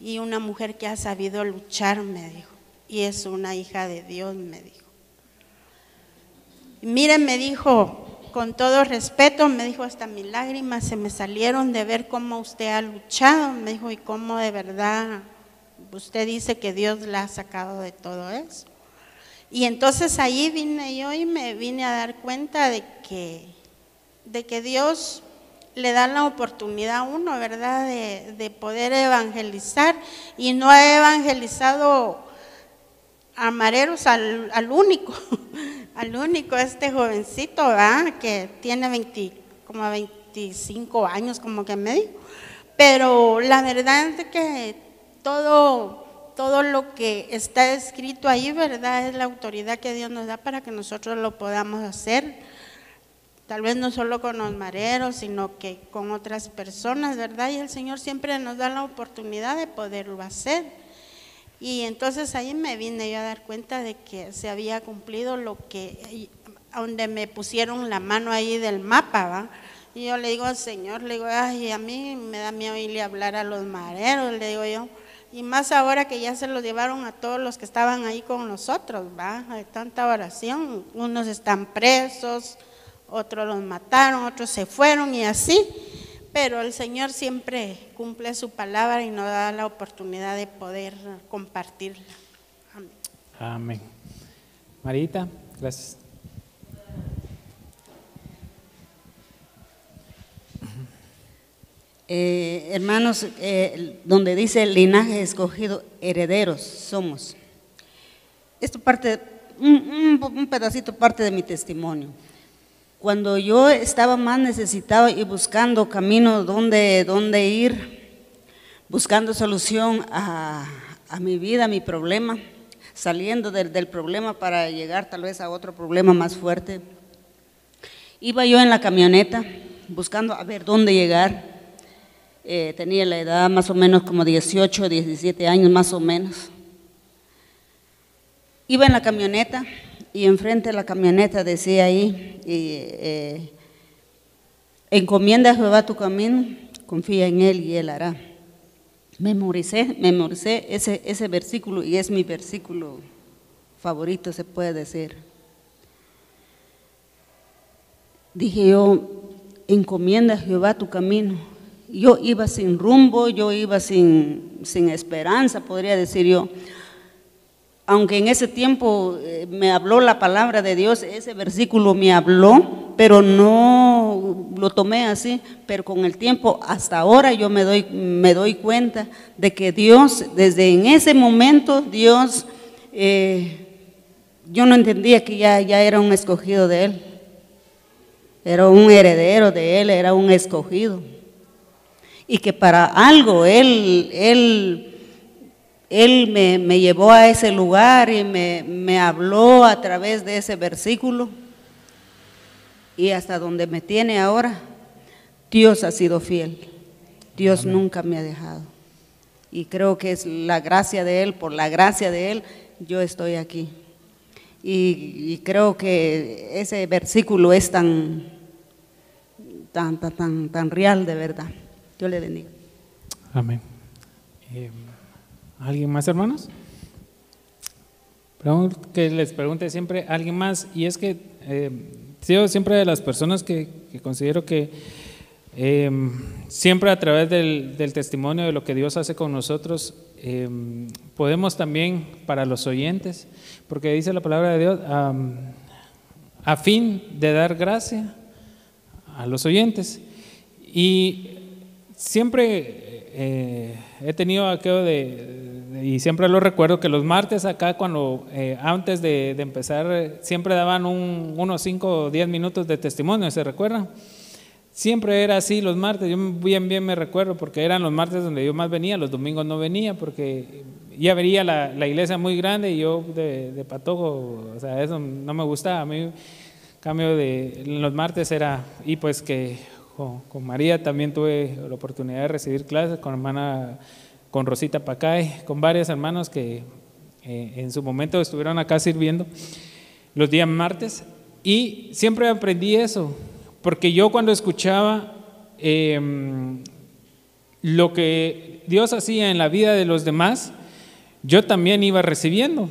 y una mujer que ha sabido luchar, me dijo, y es una hija de Dios, me dijo. Mire, me dijo, con todo respeto, me dijo, hasta mis lágrimas se me salieron de ver cómo usted ha luchado, me dijo, y cómo de verdad usted dice que Dios la ha sacado de todo eso. Y entonces ahí vine yo y me vine a dar cuenta de que Dios le da la oportunidad a uno, ¿verdad?, de poder evangelizar. Y no he evangelizado a mareros al único, este jovencito, ¿verdad?, que tiene como 25 años, como que me dijo. Pero la verdad es que todo lo que está escrito ahí, ¿verdad?, es la autoridad que Dios nos da para que nosotros lo podamos hacer. Tal vez no solo con los mareros, sino que con otras personas, ¿verdad? Y el Señor siempre nos da la oportunidad de poderlo hacer. Y entonces ahí me vine yo a dar cuenta de que se había cumplido lo que, donde me pusieron la mano ahí del mapa, ¿va? Y yo le digo al Señor, le digo, ay, a mí me da miedo irle a hablar a los mareros, le digo yo. Y más ahora que ya se los llevaron a todos los que estaban ahí con nosotros, ¿va? De tanta oración, unos están presos, otros los mataron, otros se fueron y así, pero el Señor siempre cumple su palabra y nos da la oportunidad de poder compartirla. Amén. Amén. Marita, gracias. Hermanos, donde dice el linaje escogido, herederos somos. Esto parte, un pedacito parte de mi testimonio. Cuando yo estaba más necesitado y buscando camino donde ir, buscando solución a mi vida, a mi problema, saliendo del problema para llegar tal vez a otro problema más fuerte, iba yo en la camioneta buscando a ver dónde llegar. Tenía la edad más o menos como 18, 17 años más o menos. Iba en la camioneta y enfrente de la camioneta decía ahí, encomienda a Jehová tu camino, confía en Él y Él hará. memoricé ese versículo y es mi versículo favorito, se puede decir. Dije yo, encomienda a Jehová tu camino. Yo iba sin rumbo, yo iba sin esperanza, podría decir yo. Aunque en ese tiempo me habló la palabra de Dios, ese versículo me habló, pero no lo tomé así. Pero con el tiempo, hasta ahora yo me doy cuenta de que Dios, desde en ese momento, Dios, yo no entendía que ya era un escogido de Él. Era un heredero de Él, era un escogido. Y que para algo Él me llevó a ese lugar y me habló a través de ese versículo. Y hasta donde me tiene ahora, Dios ha sido fiel. Dios Amén. Nunca me ha dejado. Y creo que es la gracia de Él, por la gracia de Él, yo estoy aquí. Y creo que ese versículo es tan real de verdad. Dios le bendiga. Amén. ¿Alguien más, hermanos? Que les pregunte siempre a alguien más, y es que yo siempre de las personas que considero que siempre a través del testimonio de lo que Dios hace con nosotros, podemos también para los oyentes, porque dice la palabra de Dios, a fin de dar gracia a los oyentes. Y siempre he tenido aquello y siempre lo recuerdo, que los martes acá, cuando antes de empezar, siempre daban unos 5 o 10 minutos de testimonio, ¿se recuerdan? Siempre era así los martes, yo bien me recuerdo, porque eran los martes donde yo más venía, los domingos no venía, porque ya veía la iglesia muy grande y yo de patojo, o sea, eso no me gustaba. A mí, cambio de los martes era, y pues que con María también tuve la oportunidad de recibir clases, con Rosita Pacay, con varios hermanos que en su momento estuvieron acá sirviendo los días martes, y siempre aprendí eso, porque yo cuando escuchaba lo que Dios hacía en la vida de los demás, yo también iba recibiendo,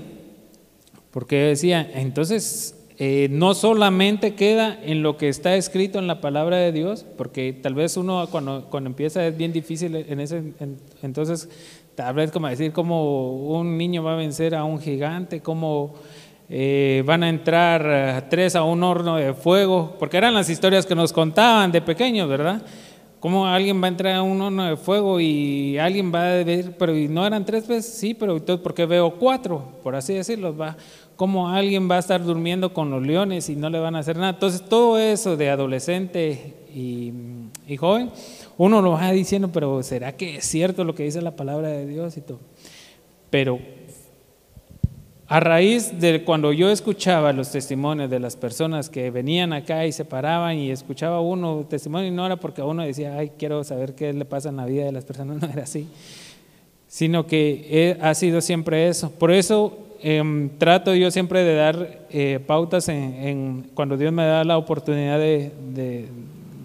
porque decía, entonces no solamente queda en lo que está escrito en la palabra de Dios, porque tal vez uno cuando empieza es bien difícil entonces tal vez como decir cómo un niño va a vencer a un gigante, cómo van a entrar 3 a un horno de fuego, porque eran las historias que nos contaban de pequeños, ¿verdad? Cómo alguien va a entrar a un horno de fuego y alguien va a ver, pero no eran 3 veces, sí, pero entonces ¿por qué veo 4? Por así decirlo, cómo alguien va a estar durmiendo con los leones y no le van a hacer nada. Entonces todo eso de adolescente y joven, uno lo va diciendo, pero ¿será que es cierto lo que dice la palabra de Dios y todo? Pero a raíz de cuando yo escuchaba los testimonios de las personas que venían acá y se paraban y escuchaba uno testimonio, y no era porque uno decía, ay, quiero saber qué le pasa en la vida de las personas, no era así, sino que ha sido siempre eso. Por eso trato yo siempre de dar pautas cuando Dios me da la oportunidad de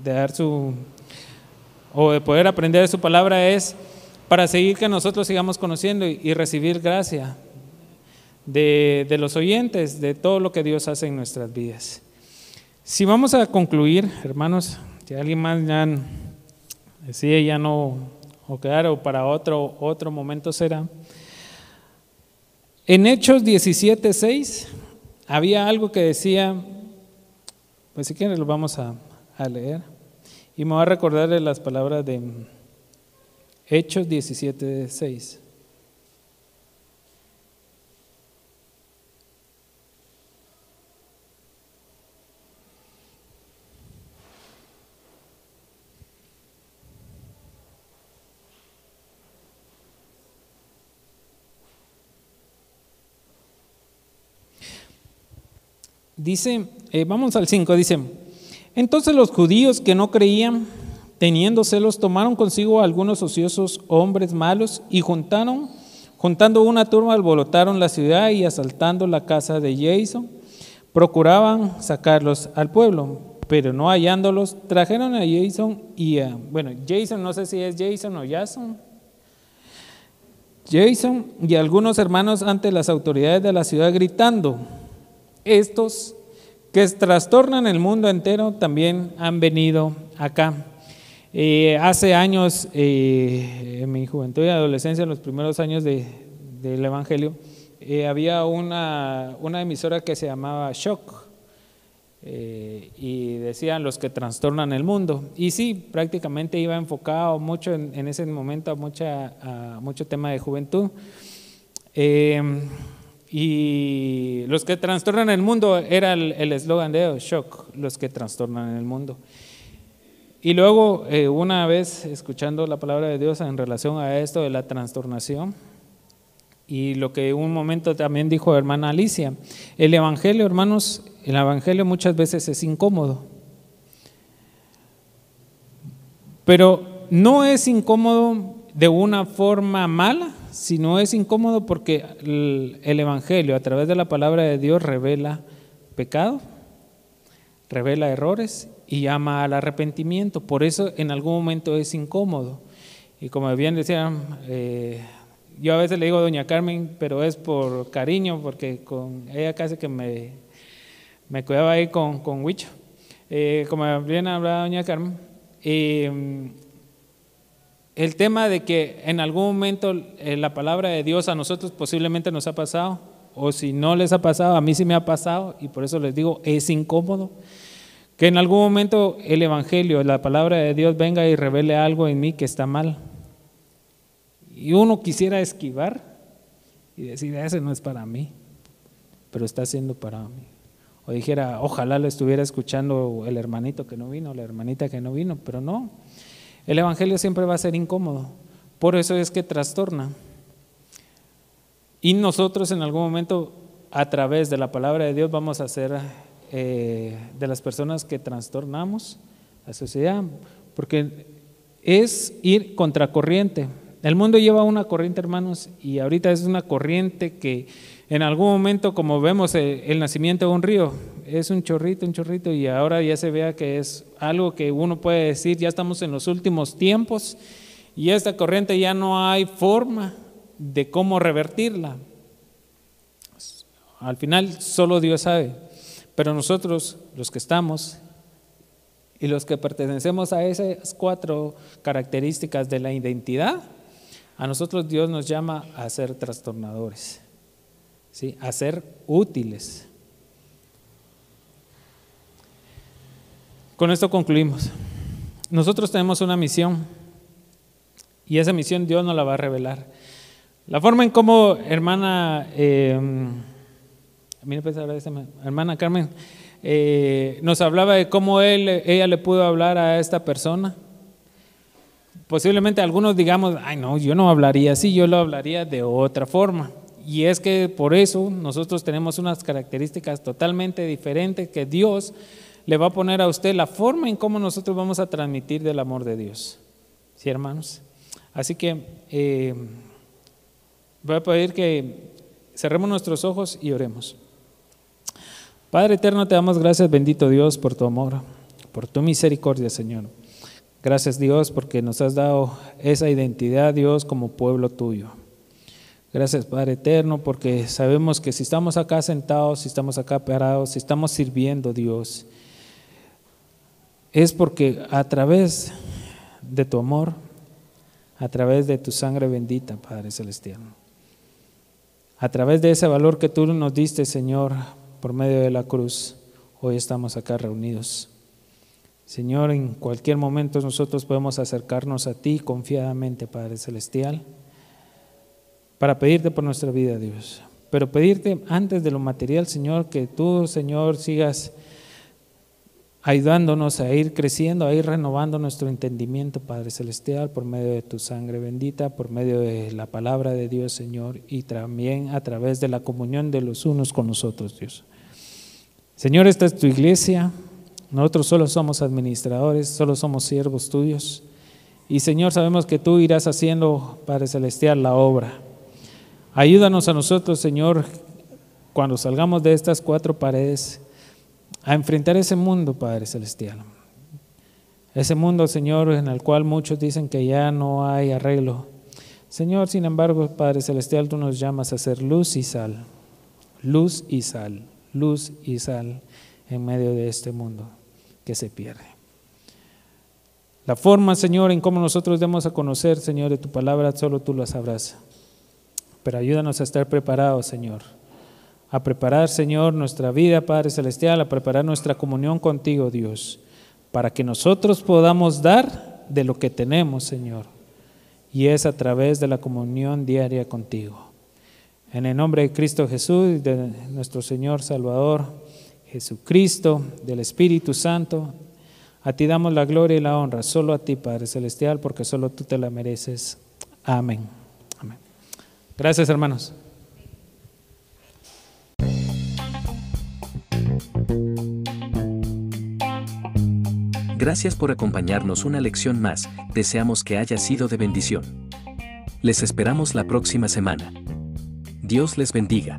dar o de poder aprender de su palabra, es para seguir que nosotros sigamos conociendo y recibir gracia de los oyentes, de todo lo que Dios hace en nuestras vidas. Si vamos a concluir, hermanos, si alguien más ya decide ya no o quedar o para otro momento será. En Hechos 17:6 había algo que decía, pues si quieren lo vamos a leer, y me voy a recordar de las palabras de Hechos 17:6. Dice, vamos al 5, dice, entonces los judíos que no creían, teniendo celos, tomaron consigo a algunos ociosos hombres malos y juntando una turba, alborotaron la ciudad y asaltando la casa de Jason, procuraban sacarlos al pueblo, pero no hallándolos, trajeron a Jason Jason, no sé si es Jason o Jason, Jason y algunos hermanos ante las autoridades de la ciudad gritando: estos que trastornan el mundo entero también han venido acá. Hace años, en mi juventud y adolescencia, en los primeros años del Evangelio, había una emisora que se llamaba Shock, y decían los que trastornan el mundo. Y sí, prácticamente iba enfocado mucho en ese momento a mucho tema de juventud. Y los que trastornan el mundo era el eslogan de ellos, Shock, los que trastornan el mundo. Y luego, una vez escuchando la palabra de Dios en relación a esto de la trastornación, y lo que un momento también dijo hermana Alicia, el Evangelio, hermanos, el Evangelio muchas veces es incómodo, pero no es incómodo de una forma mala, sino es incómodo porque el Evangelio a través de la palabra de Dios revela pecado, revela errores y llama al arrepentimiento. Por eso en algún momento es incómodo. Y como bien decían, yo a veces le digo doña Carmen, pero es por cariño, porque con ella casi que me cuidaba ahí con Huicho. Como bien hablaba doña Carmen, el tema de que en algún momento la palabra de Dios a nosotros posiblemente nos ha pasado, o si no les ha pasado, a mí sí me ha pasado, y por eso les digo, es incómodo, que en algún momento el Evangelio, la palabra de Dios venga y revele algo en mí que está mal. Y uno quisiera esquivar y decir, ese no es para mí, pero está siendo para mí. O dijera, ojalá lo estuviera escuchando el hermanito que no vino, la hermanita que no vino, pero no. El Evangelio siempre va a ser incómodo, por eso es que trastorna. Y nosotros en algún momento, a través de la palabra de Dios, vamos a ser de las personas que trastornamos la sociedad, porque es ir contracorriente. El mundo lleva una corriente, hermanos, y ahorita es una corriente que en algún momento, como vemos el nacimiento de un río, es un chorrito, y ahora ya se vea que es algo que uno puede decir, ya estamos en los últimos tiempos, y esta corriente ya no hay forma de cómo revertirla. Al final solo Dios sabe, pero nosotros, los que estamos y los que pertenecemos a esas 4 características de la identidad, a nosotros Dios nos llama a ser trastornadores, ¿sí? A ser útiles. Con esto concluimos. Nosotros tenemos una misión y esa misión Dios nos la va a revelar. La forma en cómo hermana Carmen nos hablaba de cómo ella le pudo hablar a esta persona. Posiblemente algunos digamos, ay no, yo no hablaría así, yo lo hablaría de otra forma. Y es que por eso nosotros tenemos unas características totalmente diferentes que Dios le va a poner a usted, la forma en cómo nosotros vamos a transmitir del amor de Dios. ¿Sí, hermanos? Así que voy a pedir que cerremos nuestros ojos y oremos. Padre eterno, te damos gracias, bendito Dios, por tu amor, por tu misericordia, Señor. Gracias, Dios, porque nos has dado esa identidad, Dios, como pueblo tuyo. Gracias, Padre eterno, porque sabemos que si estamos acá sentados, si estamos acá parados, si estamos sirviendo, Dios, es porque a través de tu amor, a través de tu sangre bendita, Padre celestial, a través de ese valor que tú nos diste, Señor, por medio de la cruz, hoy estamos acá reunidos. Señor, en cualquier momento nosotros podemos acercarnos a ti confiadamente, Padre celestial, para pedirte por nuestra vida, Dios. Pero pedirte antes de lo material, Señor, que tú, Señor, sigas ayudándonos a ir creciendo, a ir renovando nuestro entendimiento, Padre celestial, por medio de tu sangre bendita, por medio de la palabra de Dios, Señor, y también a través de la comunión de los unos con los otros, Dios. Señor, esta es tu iglesia. Nosotros solo somos administradores, solo somos siervos tuyos. Y Señor, sabemos que tú irás haciendo, Padre celestial, la obra. Ayúdanos a nosotros, Señor, cuando salgamos de estas 4 paredes, a enfrentar ese mundo, Padre celestial. Ese mundo, Señor, en el cual muchos dicen que ya no hay arreglo. Señor, sin embargo, Padre Celestial, tú nos llamas a ser luz y sal, luz y sal, luz y sal en medio de este mundo que se pierde. La forma, Señor, en cómo nosotros demos a conocer, Señor, de tu palabra, solo tú la sabrás. Pero ayúdanos a estar preparados, Señor, a preparar, Señor, nuestra vida, Padre Celestial, a preparar nuestra comunión contigo, Dios, para que nosotros podamos dar de lo que tenemos, Señor, y es a través de la comunión diaria contigo. En el nombre de Cristo Jesús, de nuestro Señor Salvador, Jesucristo, del Espíritu Santo, a ti damos la gloria y la honra, solo a ti, Padre Celestial, porque solo tú te la mereces. Amén. Amén. Gracias, hermanos. Gracias por acompañarnos una lección más, deseamos que haya sido de bendición. Les esperamos la próxima semana. Dios les bendiga.